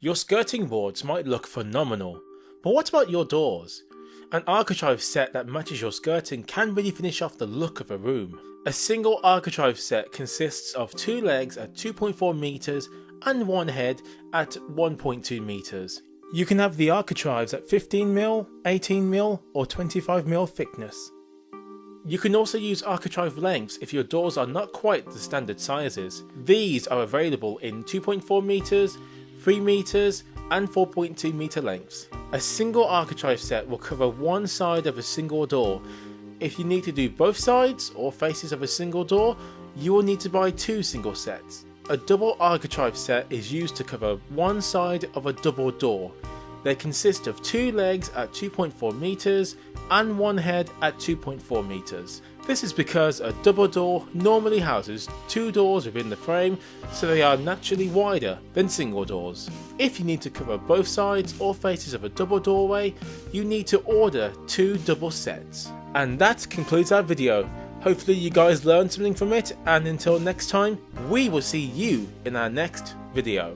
Your skirting boards might look phenomenal, but what about your doors? An architrave set that matches your skirting can really finish off the look of a room. A single architrave set consists of two legs at 2.4 meters and one head at 1.2 meters. You can have the architraves at 15mm, 18mm or 25mm thickness. You can also use architrave lengths if your doors are not quite the standard sizes. These are available in 2.4 meters, 3 meters and 4.2 meter lengths. A single architrave set will cover one side of a single door. If you need to do both sides or faces of a single door, you will need to buy two single sets. A double architrave set is used to cover one side of a double door. They consist of two legs at 2.4 meters and one head at 2.4 meters. This is because a double door normally houses two doors within the frame, so they are naturally wider than single doors. If you need to cover both sides or faces of a double doorway, you need to order two double sets. And that concludes our video. Hopefully you guys learned something from it, and until next time, we will see you in our next video.